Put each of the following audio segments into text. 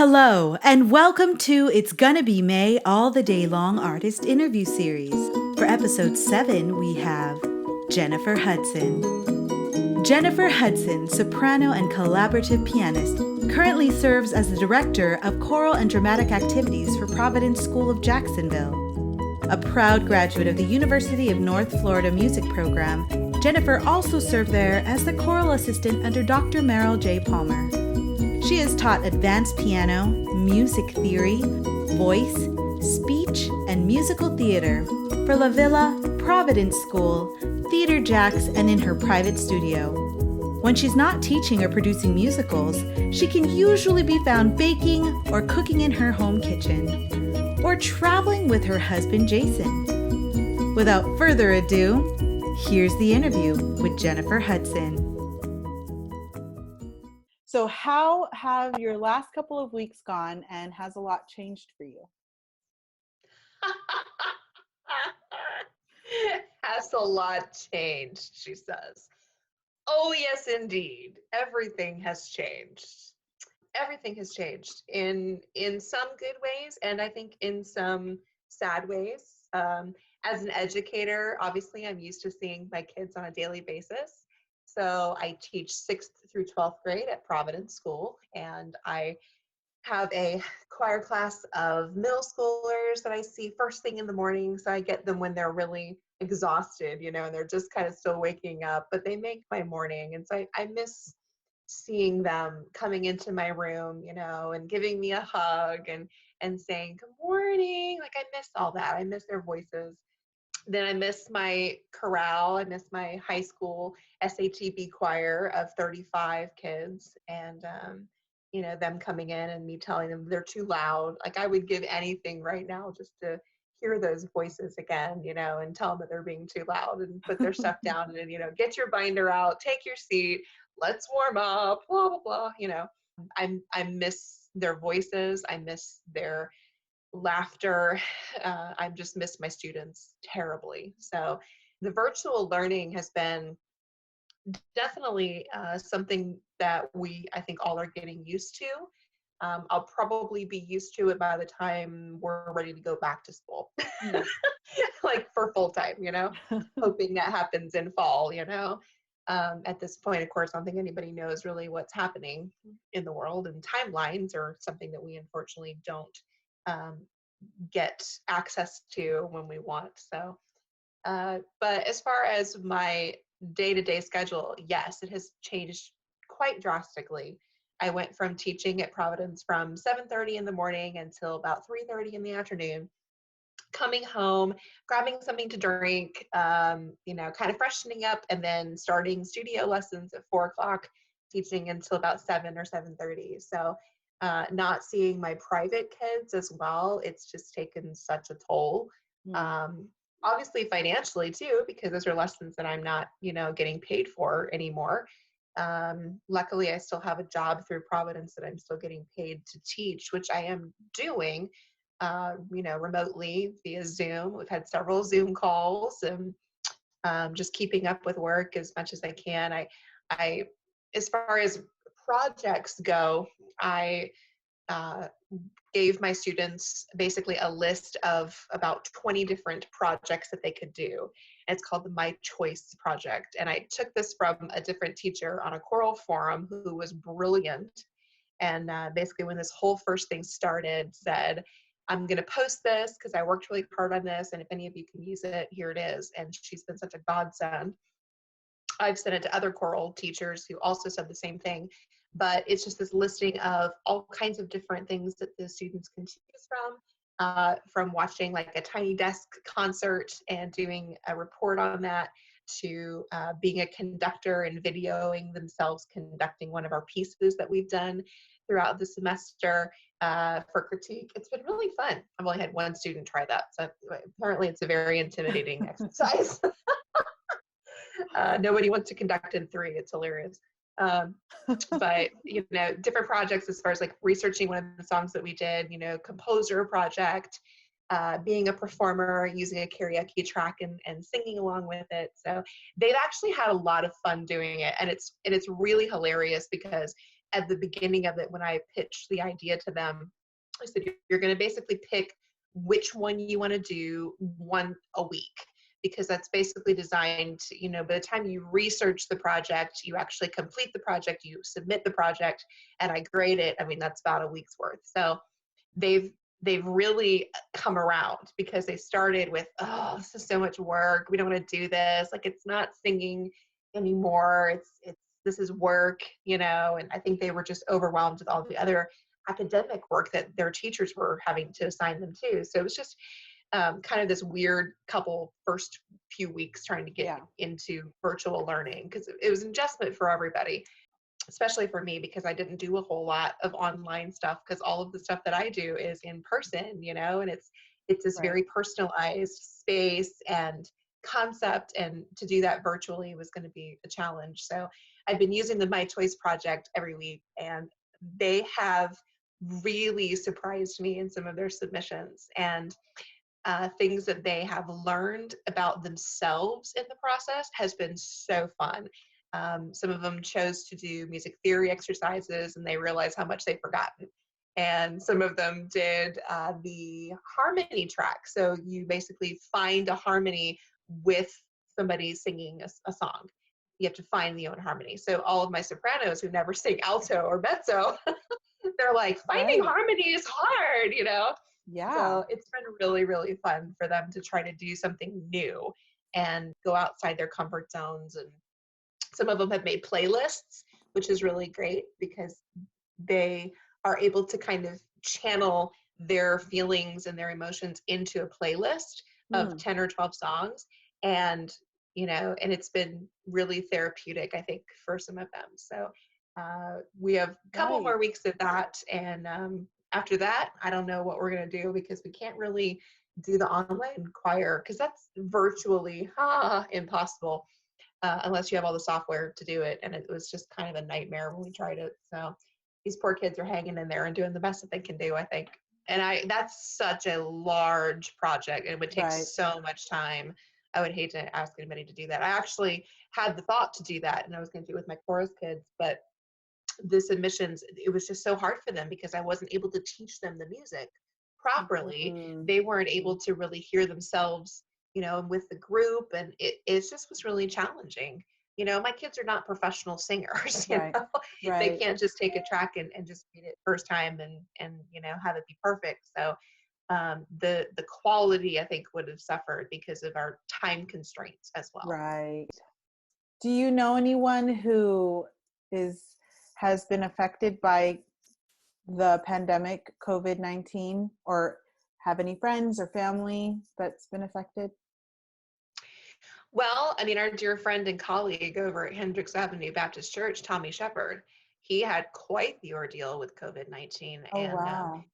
Hello, and welcome to It's Gonna Be May All the Day Long Artist Interview Series. For episode 7, we have Jennifer Hudson. Jennifer Hudson, soprano and collaborative pianist, currently serves as the director of choral and dramatic activities for Providence School of Jacksonville. A proud graduate of the University of North Florida Music Program, Jennifer also served there as the choral assistant under Dr. Merrill J. Palmer. She has taught advanced piano, music theory, voice, speech, and musical theater for La Villa, Providence School, Theater Jacks, and in her private studio. When she's not teaching or producing musicals, she can usually be found baking or cooking in her home kitchen, or traveling with her husband Jason. Without further ado, here's the interview with Jennifer Hudson. So how have your last couple of weeks gone, and has a lot changed for you? Has a lot changed, she says. Oh, yes, indeed. Everything has changed. Everything has changed in some good ways, and I think in some sad ways. As an educator, obviously, I'm used to seeing my kids on a daily basis. So I teach 6th through 12th grade at Providence School, and I have a choir class of middle schoolers that I see first thing in the morning. So I get them when they're really exhausted, and they're just kind of still waking up, but they make my morning. And so I miss seeing them coming into my room, and giving me a hug and saying, good morning. Like, I miss all that. I miss their voices. Then I miss my chorale. I miss my high school SATB choir of 35 kids, and them coming in and me telling them they're too loud. Like, I would give anything right now just to hear those voices again, and tell them that they're being too loud and put their stuff down and get your binder out, take your seat, let's warm up, blah blah blah. I miss their voices. I miss their laughter. I just miss my students terribly. So the virtual learning has been definitely something that I think all are getting used to. I'll probably be used to it by the time we're ready to go back to school, like for full time, hoping that happens in fall, At this point, of course, I don't think anybody knows really what's happening in the world, and timelines are something that we unfortunately don't get access to when we want. So, but as far as my day-to-day schedule, yes, it has changed quite drastically. I went from teaching at Providence from 7:30 in the morning until about 3:30 in the afternoon, coming home, grabbing something to drink, kind of freshening up, and then starting studio lessons at 4 o'clock, teaching until about 7 or 7:30. So not seeing my private kids as well, it's just taken such a toll. Obviously financially too, because those are lessons that I'm not, getting paid for anymore. Luckily, I still have a job through Providence that I'm still getting paid to teach, which I am doing, remotely via Zoom. We've had several Zoom calls, and just keeping up with work as much as I can. I, as far as projects go, I gave my students basically a list of about 20 different projects that they could do. It's called the My Choice Project. And I took this from a different teacher on a choral forum who was brilliant. And basically when this whole first thing started, said, I'm going to post this because I worked really hard on this. And if any of you can use it, here it is. And she's been such a godsend. I've sent it to other choral teachers who also said the same thing. But it's just this listing of all kinds of different things that the students can choose from watching like a tiny desk concert and doing a report on that, to being a conductor and videoing themselves conducting one of our pieces that we've done throughout the semester for critique. It's been really fun. I've only had one student try that, so apparently it's a very intimidating exercise. Nobody wants to conduct in 3. It's hilarious. But different projects as far as like researching one of the songs that we did, composer project, being a performer, using a karaoke track and singing along with it. So they've actually had a lot of fun doing it, and it's really hilarious because at the beginning of it, when I pitched the idea to them, I said, you're going to basically pick which one you want to do one a week, because that's basically designed to, by the time you research the project, you actually complete the project, you submit the project, and I grade it. I mean, that's about a week's worth. So they've really come around, because they started with, oh, this is so much work, we don't want to do this, like, it's not singing anymore, it's this is work, and I think they were just overwhelmed with all the other academic work that their teachers were having to assign them to. So it was just kind of this weird couple first few weeks trying to get Yeah. into virtual learning, because it was an adjustment for everybody, especially for me, because I didn't do a whole lot of online stuff, because all of the stuff that I do is in person, and it's this Right. very personalized space and concept, and to do that virtually was going to be a challenge. So I've been using the My Choice project every week, and they have really surprised me in some of their submissions, and things that they have learned about themselves in the process has been so fun. Some of them chose to do music theory exercises, and they realized how much they'd forgotten. And some of them did the harmony track. So you basically find a harmony with somebody singing a song. You have to find the own harmony. So all of my sopranos who never sing alto or mezzo, they're like, finding Right. harmony is hard, Yeah. So it's been really, really fun for them to try to do something new and go outside their comfort zones. And some of them have made playlists, which is really great, because they are able to kind of channel their feelings and their emotions into a playlist of 10 or 12 songs. And, and it's been really therapeutic, I think, for some of them. So we have a couple Right. more weeks of that. And after that, I don't know what we're going to do, because we can't really do the online choir, because that's virtually impossible unless you have all the software to do it. And it was just kind of a nightmare when we tried it. So these poor kids are hanging in there and doing the best that they can do, I think. And that's such a large project. It would take Right. so much time. I would hate to ask anybody to do that. I actually had the thought to do that, and I was going to do it with my chorus kids, but the submissions, it was just so hard for them, because I wasn't able to teach them the music properly. They weren't able to really hear themselves, with the group, and it just was really challenging. My kids are not professional singers. Right. They Right. can't just take a track and just read it first time and have it be perfect. So the quality, I think, would have suffered because of our time constraints as well. Right. Do you know anyone who has been affected by the pandemic, COVID-19, or have any friends or family that's been affected? Well, I mean, our dear friend and colleague over at Hendricks Avenue Baptist Church, Tommy Shepard, he had quite the ordeal with COVID-19. Oh, And wow.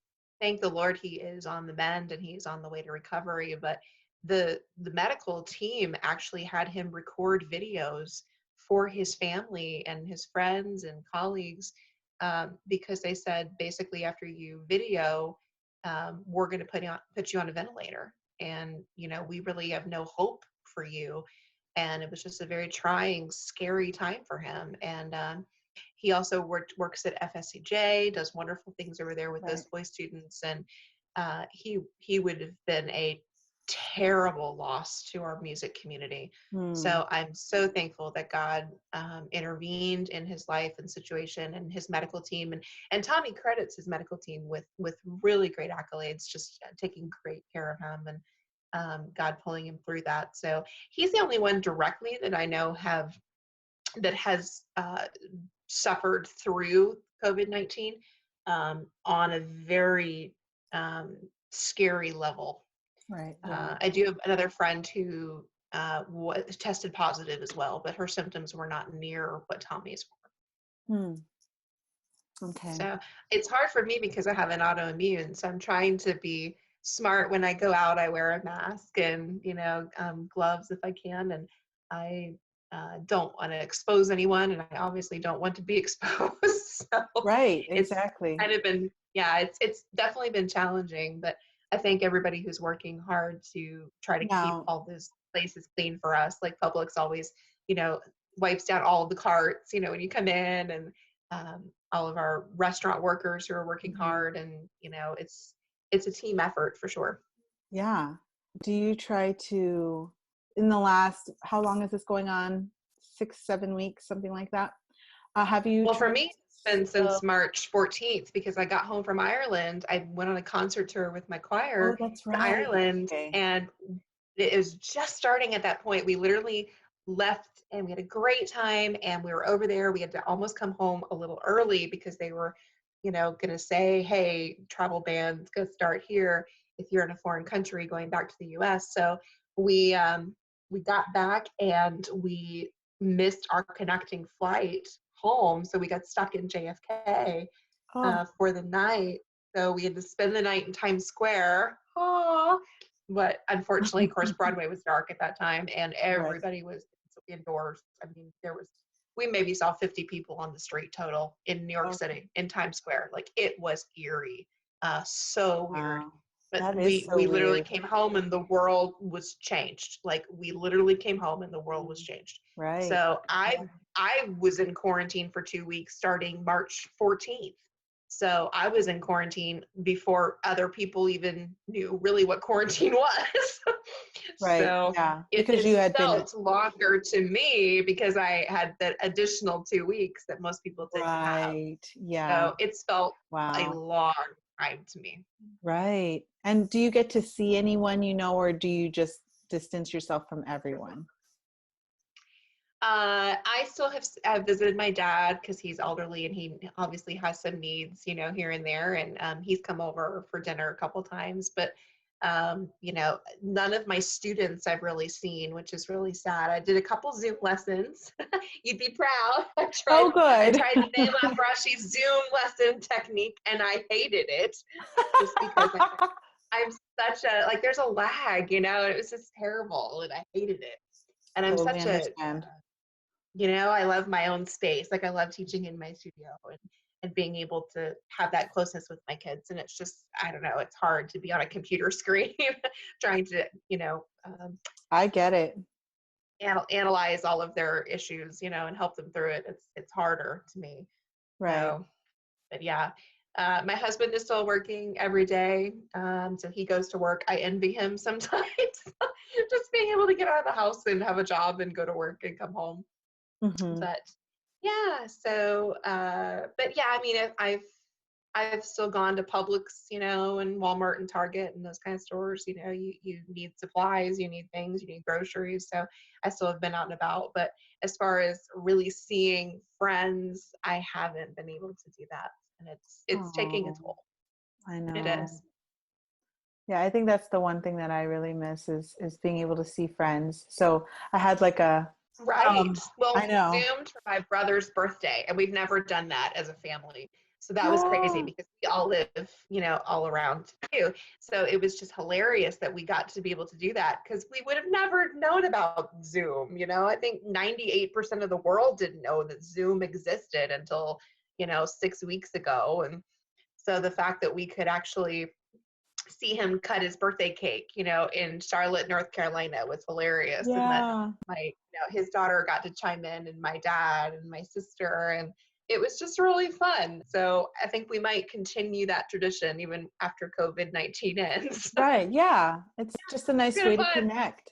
thank the Lord he is on the mend and he's on the way to recovery. But the medical team actually had him record videos for his family and his friends and colleagues, because they said, basically, after you video, we're going to put you on a ventilator. And, we really have no hope for you. And it was just a very trying, scary time for him. And he also works at FSCJ, does wonderful things over there with Right. those voice students. And he would have been a terrible loss to our music community. So I'm so thankful that God intervened in his life and situation and his medical team. And Tommy credits his medical team with really great accolades, just taking great care of him, and God pulling him through that. So he's the only one directly that I know that has suffered through COVID-19 on a very scary level. Right. Yeah. I do have another friend who was tested positive as well, but her symptoms were not near what Tommy's were. Okay. So it's hard for me because I have an autoimmune. So I'm trying to be smart when I go out. I wear a mask and, gloves if I can. And I don't want to expose anyone. And I obviously don't want to be exposed. So Right. it's Exactly. kind of been, yeah, it's definitely been challenging. But I thank everybody who's working hard to try to keep Now, all those places clean for us. Like Publix always, wipes down all of the carts, when you come in. And all of our restaurant workers who are working hard, and it's a team effort for sure. Yeah. Do you try to, in the last, how long is this going on? 6, 7 weeks, something like that? Have you Well, for tried me, it's been since March 14th because I got home from Ireland. I went on a concert tour with my Oh, choir that's to right. Ireland, Okay. and it was just starting at that point. We literally left and we had a great time, and we were over there. We had to almost come home a little early because they were, going to say, hey, travel bans go start here if you're in a foreign country going back to the US. So we got back and we missed our connecting flight home. So we got stuck in JFK Oh, for the night. So we had to spend the night in Times Square. Oh, but unfortunately, of course, Broadway was dark at that time and right. everybody was indoors. I mean, we maybe saw 50 people on the street total in New York Okay. City, in Times Square. Like, it was eerie. So weird. Wow. But That is so we literally weird. came home and the world was changed. Like, we literally came home and the world was changed. Right. So I was in quarantine for 2 weeks starting March 14th. So I was in quarantine before other people even knew really what quarantine was. Right. So Yeah. it Because you just had been, felt longer to me because I had that additional 2 weeks that most people didn't have. right. Yeah. So it's felt a Wow. long time to me. Right. And do you get to see anyone you know, or do you just distance yourself from everyone? I still have visited my dad because he's elderly and he obviously has some needs, here and there. And he's come over for dinner a couple times. But, none of my students I've really seen, which is really sad. I did a couple Zoom lessons. You'd be proud. Oh, I good. tried the Naila Brashi's Zoom lesson technique, and I hated it just because I'm such like, there's a lag, and it was just terrible, and I hated it. And I'm Totally such a understand. I love my own space. Like, I love teaching in my studio and being able to have that closeness with my kids. And it's just, I don't know, it's hard to be on a computer screen trying to, I get it. analyze all of their issues, and help them through it. It's harder to me. Right. So, but yeah, my husband is still working every day. So he goes to work. I envy him sometimes, just being able to get out of the house and have a job and go to work and come home. Hmm. But yeah, so but yeah, I mean, I've still gone to Publix, and Walmart and Target and those kind of stores. You need supplies, you need things, you need groceries. So I still have been out and about. But as far as really seeing friends, I haven't been able to do that, and it's taking a Oh, toll. I It know. is. Yeah, I think that's the one thing that I really miss is being able to see friends. So I had like a Right. Well, I we know. Zoomed for my brother's birthday, and we've never done that as a family. So that was crazy Oh, because we all live, all around too. So it was just hilarious that we got to be able to do that because we would have never known about Zoom. I think 98% of the world didn't know that Zoom existed until, 6 weeks ago. And so the fact that we could actually see him cut his birthday cake, in Charlotte, North Carolina was hilarious. And that yeah. his daughter got to chime in, and my dad and my sister, and it was just really fun. So I think we might continue that tradition even after COVID-19 ends. Right. Yeah. It's just a It's nice kind of way to fun. connect.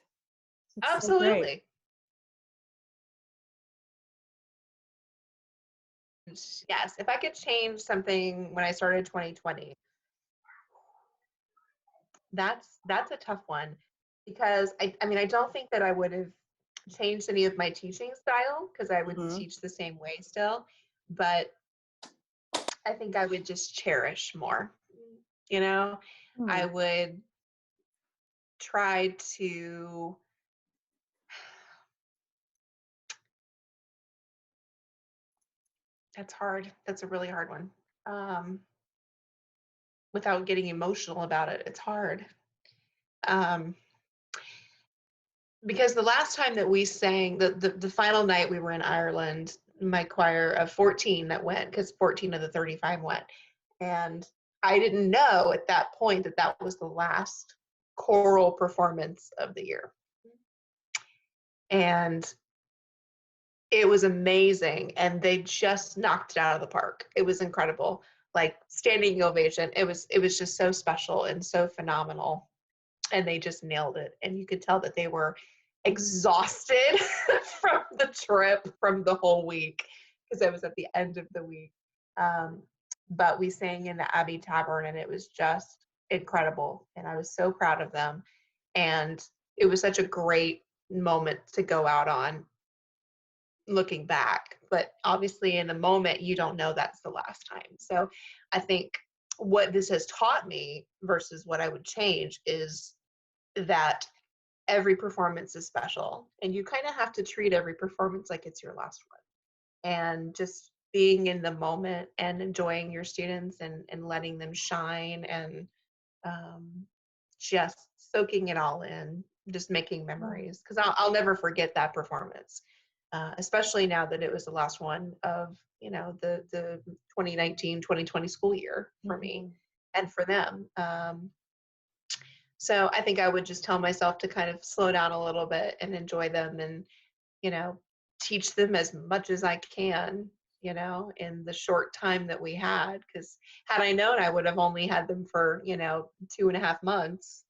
It's so great. Absolutely. Yes. If I could change something when I started 2020, that's a tough one because I mean, I don't think that I would have changed any of my teaching style because I would Hmm. teach the same way still, but I think I would just cherish more. You know, I Hmm. would try to, that's hard. That's a really hard one. Um, Without getting emotional about it, it's hard. Um, because the last time that we sang, the final night we were in Ireland, my choir of 14 that went, because 14 of the 35 went. And I didn't know at that point that that was the last choral performance of the year. And It was amazing, and they just knocked it out of the park. It was incredible, like standing ovation. It was just so special and so phenomenal, and they just nailed it. And you could tell that they were exhausted from the trip, from the whole week, because it was at the end of the week. Um, but we sang in the Abbey Tavern, and it was just incredible. And I was so proud of them. And it was such a great moment to go out on, looking back. But obviously, in the moment, you don't know that's the last time. So I think what this has taught me versus what I would change is that every performance is special, and you kind of have to treat every performance like it's your last one, and just being in the moment and enjoying your students, and letting them shine, and um, just soaking it all in, just making memories, because I'll never forget that performance, especially now that it was the last one of the 2019-2020 school year for me and for them. So I think I would just tell myself to kind of slow down a little bit and enjoy them, and, you know, teach them as much as I can, in the short time that we had. Because had I known, I would have only had them for, 2.5 months,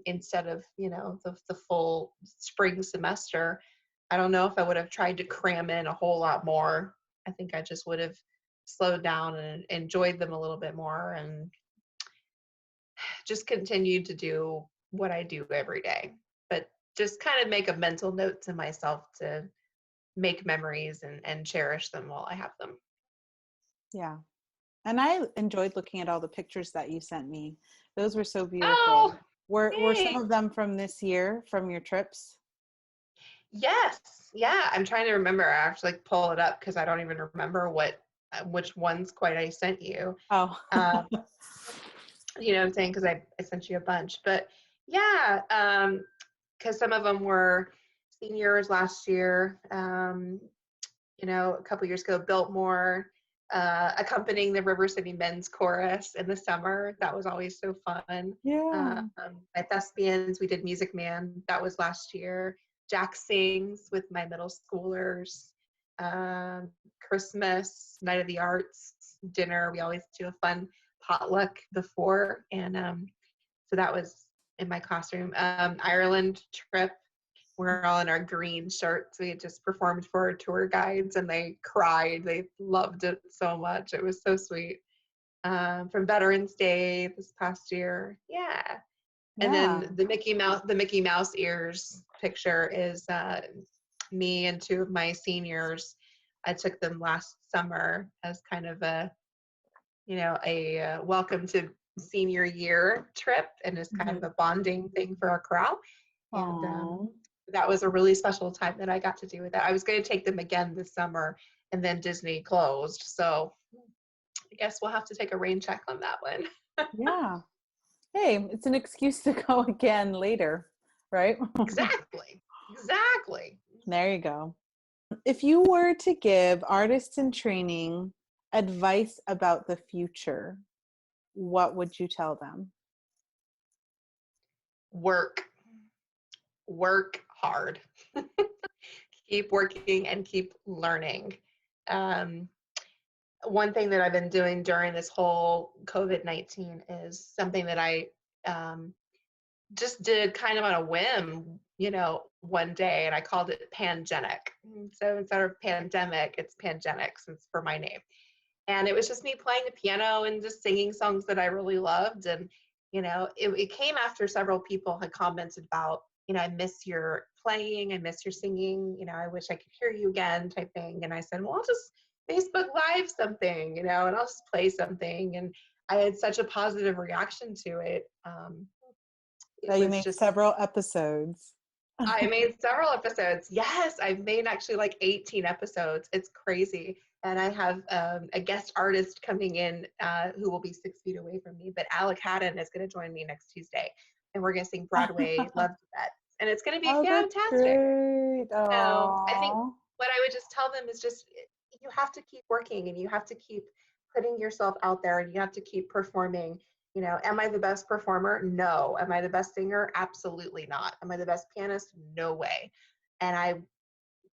instead of, the full spring semester. I don't know if I would have tried to cram in a whole lot more. I think I just would have slowed down and enjoyed them a little bit more, and just continue to do what I do every day, but just kind of make a mental note to myself to make memories, and cherish them while I have them. Yeah. And I enjoyed looking at all the pictures that you sent me. Those were so beautiful. Oh, Were some thanks. of them from this year, from your trips? Yes. Yeah. I'm trying to remember. I actually pull it up because I don't even remember which ones quite I sent you. Oh. Um, you know what I'm saying? Because I sent you a bunch. But yeah, because some of them were seniors last year. A couple years ago, Biltmore, accompanying the River City Men's Chorus in the summer. That was always so fun. Yeah. At Thespians, we did Music Man. That was last year. Jack Sings with my middle schoolers. Christmas, Night of the Arts, dinner. We always do a fun potluck before. And so that was in my classroom. Ireland trip, we're all in our green shirts. We had just performed for our tour guides, and they cried. They loved it so much. It was so sweet. From Veterans Day this past year. Yeah. And Yeah. then the Mickey Mouse ears picture is me and two of my seniors. I took them last summer as kind of a welcome to senior year trip, and as kind of a bonding thing for our corral. And Oh. that was a really special time that I got to do with that. I was going to take them again this summer, and then Disney closed. So I guess we'll have to take a rain check on that one. Yeah. Hey, it's an excuse to go again later, right? Exactly. Exactly. There you go. If you were to give artists in training advice about the future, what would you tell them? Work hard. Keep working and keep learning. Um, One thing that I've been doing during this whole COVID-19 is something that I just did kind of on a whim, one day, and I called it Pangenic. So instead of pandemic, it's Pangenic, since for my name. And it was just me playing the piano and just singing songs that I really loved. And, it came after several people had commented about, I miss your playing, I miss your singing, I wish I could hear you again, type thing. And I said, well, I'll just Facebook Live something, and I'll just play something. And I had such a positive reaction to it. It That you was made just, several episodes. I made several episodes. Yes, I've made actually like 18 episodes. It's crazy. And I have a guest artist coming in who will be 6 feet away from me. But Alec Haddon is going to join me next Tuesday. And we're going to sing Broadway Love Duet. And it's going to be Oh, that's fantastic. great. So I think Oh, what I would just tell them is just, you have to keep working, and you have to keep putting yourself out there, and you have to keep performing. Am I the best performer? No. Am I the best singer? Absolutely not. Am I the best pianist? No way. And I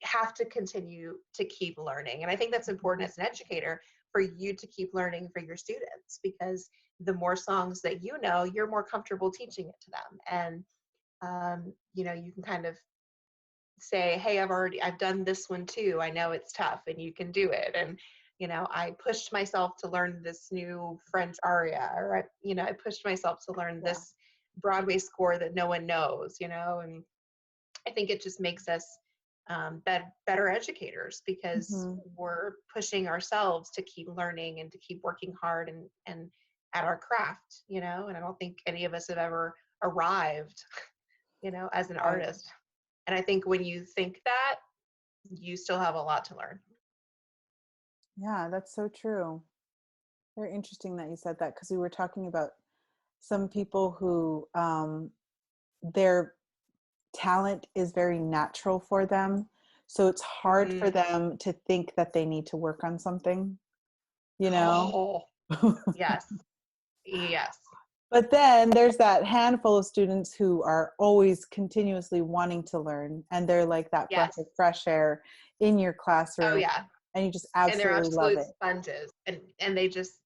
have to continue to keep learning. And I think that's important as an educator, for you to keep learning for your students, because the more songs that you know, you're more comfortable teaching it to them. And you can kind of say, hey, I've done this one too. I know it's tough and you can do it. And, I pushed myself to learn this new French aria, or I pushed myself to learn this Broadway score that no one knows, and I think it just makes us better educators, because Mm-hmm. we're pushing ourselves to keep learning and to keep working hard and at our craft, and I don't think any of us have ever arrived, as an Right. artist. And I think when you think that, you still have a lot to learn. Yeah, that's so true. Very interesting that you said that, because we were talking about some people who their talent is very natural for them. So it's hard for Mm-hmm. them to think that they need to work on something, you know? Oh, yes. Yes. But then there's that handful of students who are always continuously wanting to learn, and they're like that breath Yes. of fresh air in your Oh, classroom, yeah. and you just And they're absolutely love absolute it. sponges, and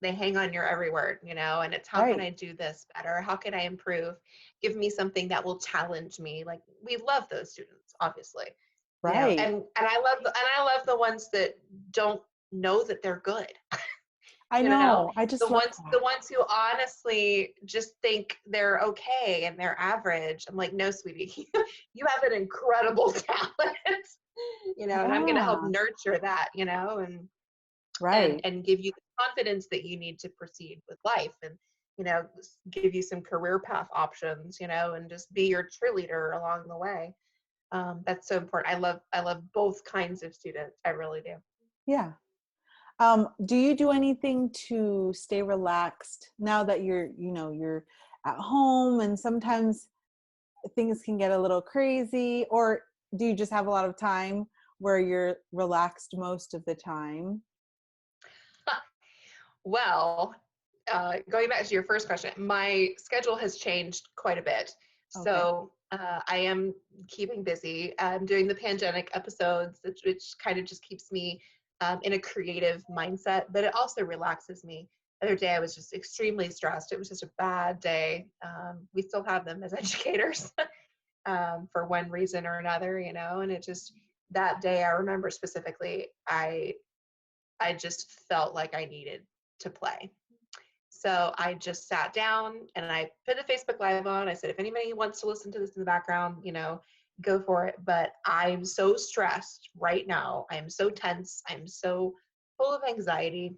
they hang on your every word, and it's, how can Right, I do this better? How can I improve? Give me something that will challenge me. Like, we love those students, obviously, right. and I love the ones that don't know that they're good. I you know know. I the just love ones that. the ones who honestly just think they're okay and they're average. I'm like, no, sweetie, you have an incredible talent, and I'm going to help Yeah, nurture that, and right. and give you the confidence that you need to proceed with life, and give you some career path options, and just be your cheerleader along the way. That's so important. I love both kinds of students. I really do. Yeah. Do you do anything to stay relaxed now that you're at home, and sometimes things can get a little crazy, or do you just have a lot of time where you're relaxed most of the time? Well, going back to your first question, my schedule has changed quite a bit. Okay. So I am keeping busy. I'm doing the pandemic episodes, which kind of just keeps me in a creative mindset, but it also relaxes me. The other day, I was just extremely stressed. It was just a bad day. We still have them as educators, for one reason or another, and it just, that day, I remember specifically, I just felt like I needed to play. So I just sat down and I put a Facebook Live on. I said, if anybody wants to listen to this in the background, go for it. But I'm so stressed right now. I'm so tense. I'm so full of anxiety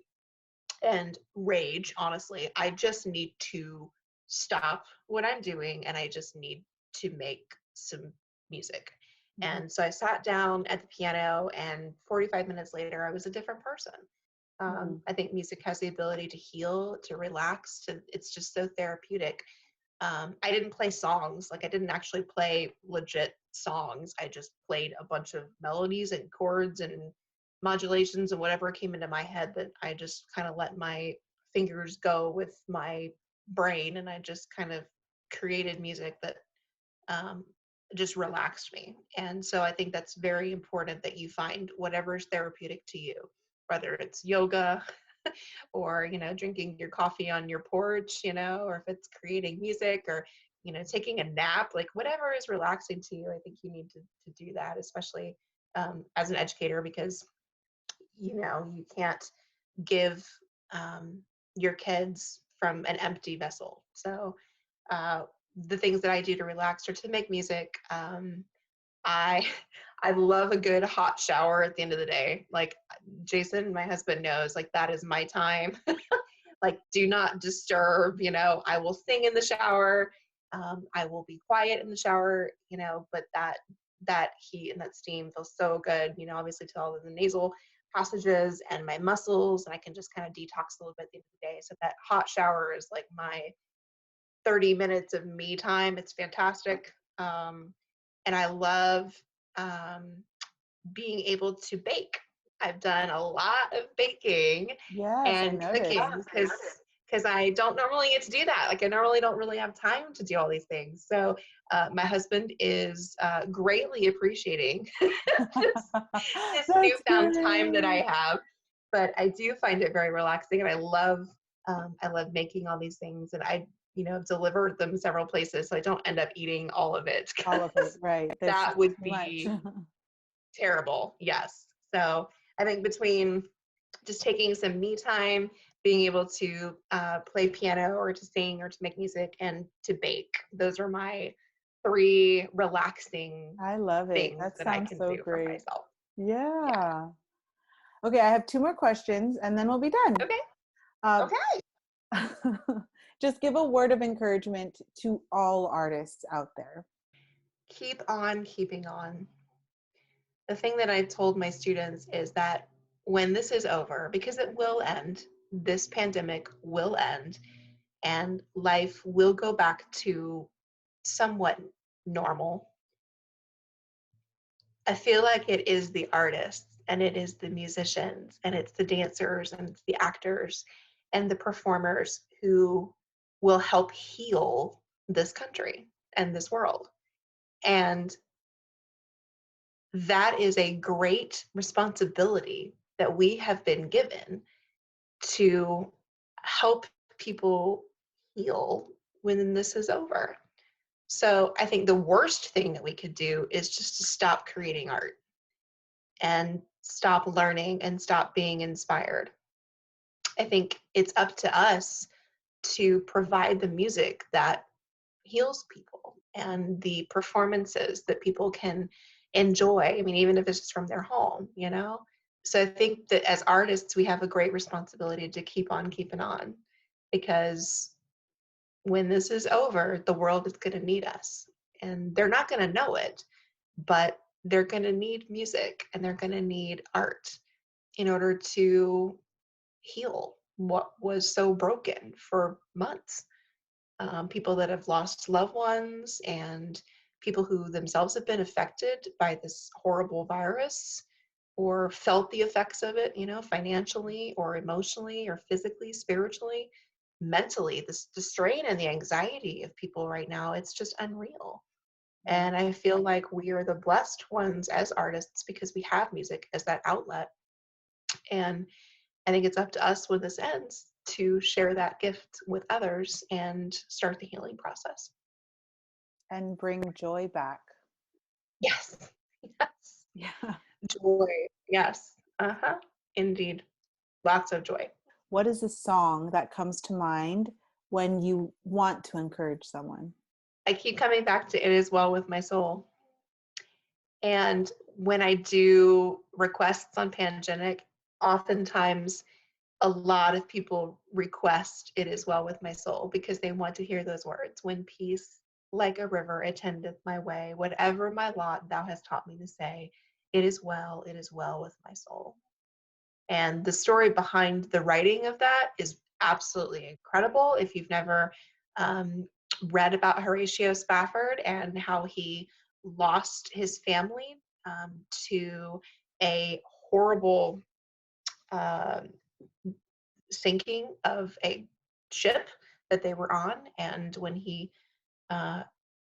and rage, honestly. I just need to stop what I'm doing and I just need to make some music. Mhm. And so I sat down at the piano, and 45 minutes later, I was a different person. Mhm. I think music has the ability to heal, to relax, it's just so therapeutic. I didn't play songs, like I didn't actually play legit songs. I just played a bunch of melodies and chords and modulations and whatever came into my head, that I just kind of let my fingers go with my brain, and I just kind of created music that um, just relaxed me. And so I think that's very important, that you find whatever is therapeutic to you, whether it's yoga, or drinking your coffee on your porch, or if it's creating music, or taking a nap, like whatever is relaxing to you. I think you need to do that, especially as an educator, because you can't give um, your kids from an empty vessel. So uh, the things that I do to relax or to make music, I I love a good hot shower at the end of the day. Like, Jason, my husband, knows, like, that is my time. Like, do not disturb. I will sing in the shower. I will be quiet in the shower. But that heat and that steam feels so good. Obviously, to all of the nasal passages and my muscles, and I can just kind of detox a little bit at the end of the day. So that hot shower is like my 30 minutes of me time. It's fantastic. And I love um, being able to bake. I've done a lot of baking Yes, I and noticed. cooking, because I don't normally get to do that. Like I normally don't really have time to do all these things. So my husband is greatly appreciating this That's newfound time that I great. have. But I do find it very relaxing, and I love making all these things, and I delivered them several places, so I don't end up eating all of it All of it, because right. There's that just would too much. be terrible. Yes. So I think between just taking some me time, being able to play piano or to sing or to make music and to bake, those are my three relaxing I love it. things That that I sounds can so do for great. myself. Yeah. Yeah. Okay, I have two more questions and then we'll be done. Okay. Um, Okay. just give a word of encouragement to all artists out there. Keep on keeping on. The thing that I told my students is that when this is over, because it will end, this pandemic will end, and life will go back to somewhat normal. I feel like it is the artists and it is the musicians and it's the dancers and it's the actors and the performers who will help heal this country and this world. And that is a great responsibility that we have been given to help people heal when this is over. So I think the worst thing that we could do is just to stop creating art and stop learning and stop being inspired. I think it's up to us to provide the music that heals people and the performances that people can enjoy. I mean, even if it's just from their home. So I think that as artists, we have a great responsibility to keep on keeping on, because when this is over, the world is going to need us. And they're not going to know it, but they're going to need music and they're going to need art in order to heal what was so broken for months. People that have lost loved ones and people who themselves have been affected by this horrible virus or felt the effects of it, financially or emotionally or physically, spiritually, mentally, the strain and the anxiety of people right now, it's just unreal. And I feel like we are the blessed ones as artists because we have music as that outlet. And I think it's up to us when this ends to share that gift with others and start the healing process. And bring joy back. Yes. Yes. Yeah. Joy. Yes. Uh-huh. Indeed. Lots of joy. What is a song that comes to mind when you want to encourage someone? I keep coming back to It Is Well With My Soul. And when I do requests on Pangenic, oftentimes a lot of people request It Is Well With My Soul because they want to hear those words. When peace like a river attendeth my way, whatever my lot thou hast taught me to say, it is well with my soul. And the story behind the writing of that is absolutely incredible. If you've never read about Horatio Spafford and how he lost his family to a horrible uh, sinking of a ship that they were on, and when he uh,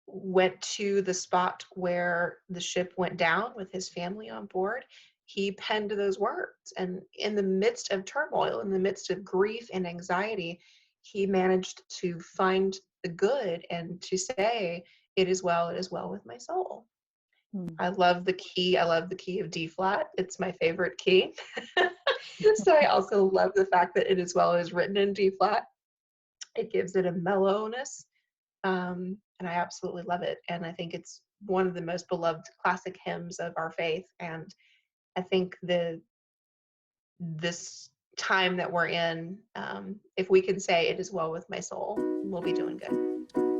went to the spot where the ship went down with his family on board, he penned those words. And in the midst of turmoil, in the midst of grief and anxiety, he managed to find the good and to say, it is well with my soul. I love the key. I love the key of D flat. It's my favorite key. So I also love the fact that It Is Well is written in D flat. It gives it a mellowness. And I absolutely love it. And I think it's one of the most beloved classic hymns of our faith. And I think this time that we're in, if we can say it is well with my soul, we'll be doing good.